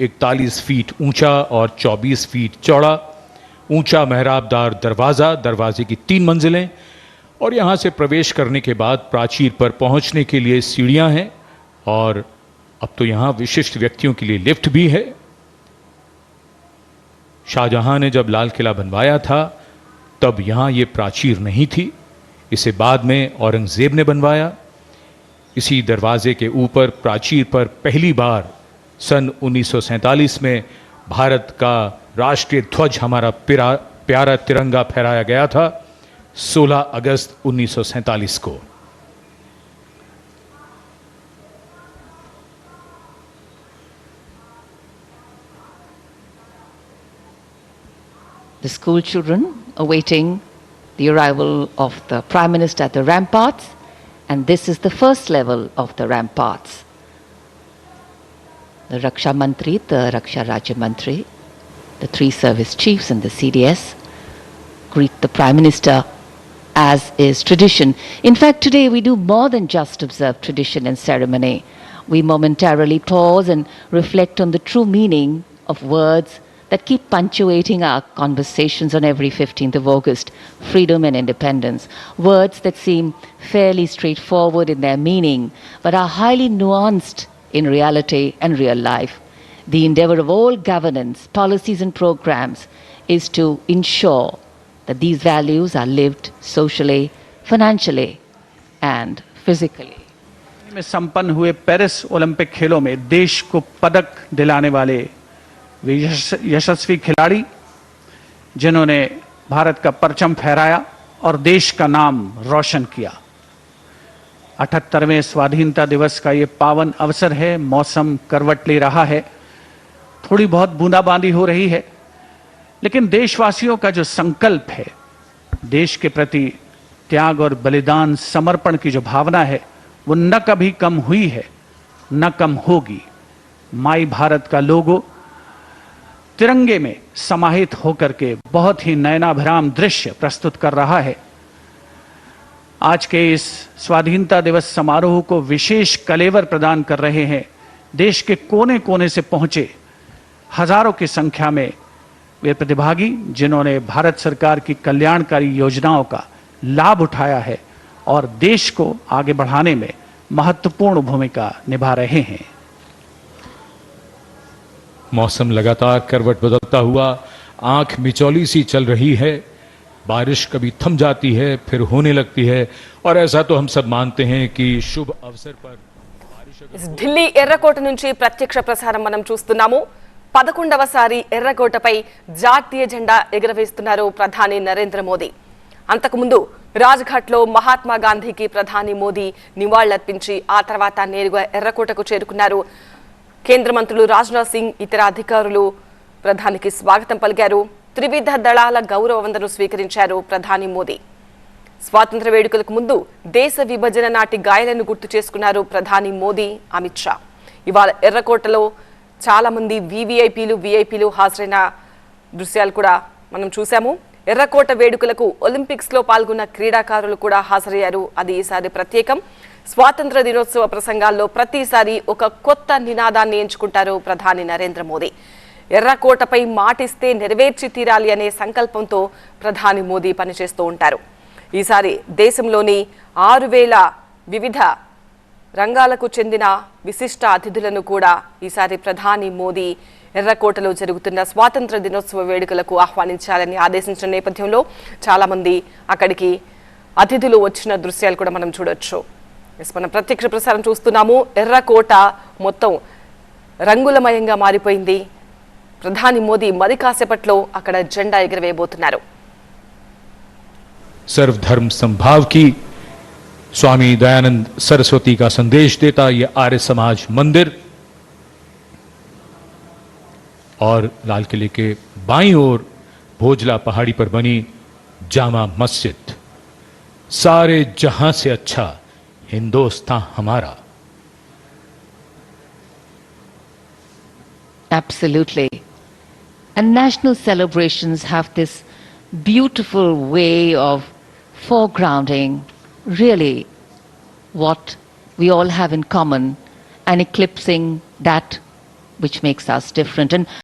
41 feet ऊंचा और 24 feet चौड़ा, ऊंचा मेहराबदार दरवाज़ा, दरवाजे की 3 मंजिलें और यहाँ से प्रवेश करने के बाद प्राचीर पर पहुँचने के लिए सीढ़ियाँ हैं और अब तो यहाँ विशिष्ट व्यक्तियों के लिए लिफ्ट भी है। शाहजहां ने जब लाल किला बनवाया था तब यहाँ ये प्राचीर नहीं थी, इसे बाद में औरंगजेब ने बनवाया। इसी दरवाजे के ऊपर प्राचीर पर पहली बार सन 1947 में भारत का राष्ट्रीय ध्वज, हमारा प्यारा तिरंगा फहराया गया था 16 अगस्त 1947 को। The school children awaiting the arrival of the Prime Minister at the ramparts, and this is the first level of the ramparts. The Raksha Mantri, the Raksha Rajya Mantri, the 3 service chiefs and the CDS greet the Prime Minister as is tradition. In fact, today we do more than just observe tradition and ceremony. We momentarily pause and reflect on the true meaning of words that keep punctuating our conversations on every 15th of August, freedom and independence. Words that seem fairly straightforward in their meaning, but are highly nuanced in reality and real life. The endeavor of all governance, policies and programs is to ensure that these values are lived socially, financially and physically. में संपन्न हुए Paris Olympic खेलों में देश को पदक दिलाने वाले वे यशस्वी खिलाड़ी जिन्होंने भारत का परचम फहराया और देश का नाम रोशन किया। 78वें स्वाधीनता दिवस का ये पावन अवसर है। मौसम करवट ले रहा है, थोड़ी बहुत बूंदाबांदी हो रही है, लेकिन देशवासियों का जो संकल्प है, देश के प्रति त्याग और बलिदान, समर्पण की जो भावना है, वो न कभी कम हुई है न कम होगी। माई भारत का लोगो तिरंगे में समाहित होकर के बहुत ही नयनाभिराम दृश्य प्रस्तुत कर रहा है। आज के इस स्वाधीनता दिवस समारोह को विशेष कलेवर प्रदान कर रहे हैं देश के कोने कोने से पहुंचे हजारों की संख्या में वे प्रतिभागी जिन्होंने भारत सरकार की कल्याणकारी योजनाओं का लाभ उठाया है और देश को आगे बढ़ाने में महत्वपूर्ण भूमिका निभा रहे हैं। मौसम लगातार करवट बदलता हुआ आंख मिचौली सी चल रही है। बारिश कभी थम जाती है, फिर होने लगती है और ऐसा तो हम सब मानते हैं कि शुभ अवसर पर ఢిల్లీ ఎర్రకోట నుంచి ప్రత్యక్ష ప్రసారం మనం చూస్తున్నాము। 11వసారి ఎర్రకోటపై జాతీయ జెండా ఎగురవేస్తున్నారు ప్రధాని నరేంద్ర మోదీ। అంతకుముందు రాజ్ఘాట్లో మహాత్మా గాంధీకి ప్రధాని మోదీ నివాళులర్పించి ఆ తర్వాత నేరుగా ఎర్రకోటకు చేరుకున్నారు। కేంద్ర మంత్రులు రాజ్నాథ్ సింగ్, ఇతర అధికారులు ప్రధానికి స్వాగతం పలికారు। త్రివిధ దళాల గౌరవ వందనం స్వీకరించారు ప్రధాని మోదీ। స్వాతంత్ర వేడుకలకు ముందు దేశ విభజన నాటి గాయాలను గుర్తు చేసుకున్నారు ప్రధాని మోదీ, అమిత్ షా। ఇవాళ ఎర్రకోటలో చాలా మంది వీఐపీలు హాజరైన దృశ్యాలు కూడా మనం చూసాము। ఎర్రకోట వేడుకలకు ఒలింపిక్స్ లో పాల్గొన్న క్రీడాకారులు కూడా హాజరయ్యారు। అది ఈసారి ప్రత్యేకం। స్వాతంత్ర దినోత్సవ ప్రసంగాల్లో ప్రతిసారి ఒక కొత్త నినాదాన్ని ఎంచుకుంటారు ప్రధాని నరేంద్ర మోదీ। ఎర్రకోటపై మాటిస్తే నెరవేర్చి తీరాలి అనే సంకల్పంతో ప్రధాని మోదీ పనిచేస్తూ ఉంటారు। ఈసారి దేశంలోని 6000 వివిధ రంగాలకు చెందిన విశిష్ట అతిథులను కూడా ఈసారి ప్రధాని మోదీ ఎర్రకోటలో జరుగుతున్న స్వాతంత్ర దినోత్సవ వేడుకలకు ఆహ్వానించాలని ఆదేశించిన నేపథ్యంలో చాలా మంది అక్కడికి అతిథులు వచ్చిన దృశ్యాలు కూడా మనం చూడొచ్చు। మనం ప్రత్యక్ష ప్రసారం చూస్తున్నాము। ఎర్రకోట మొత్తం రంగులమయంగా మారిపోయింది। ప్రధాని మోదీ మరి కాసేపట్లో అక్కడ జెండా ఎగురవేయబోతున్నారు। सर्वधर्म संभाव की स्वामी दयानंद सरस्वती का संदेश देता ये आर्य समाज मंदिर और लाल किले के बाईं ओर भोजला पहाड़ी पर बनी जामा मस्जिद। सारे जहां से अच्छा हिंदुस्तान हमारा। Absolutely. And national celebrations have this beautiful way of foregrounding really what we all have in common and eclipsing that which makes us different. And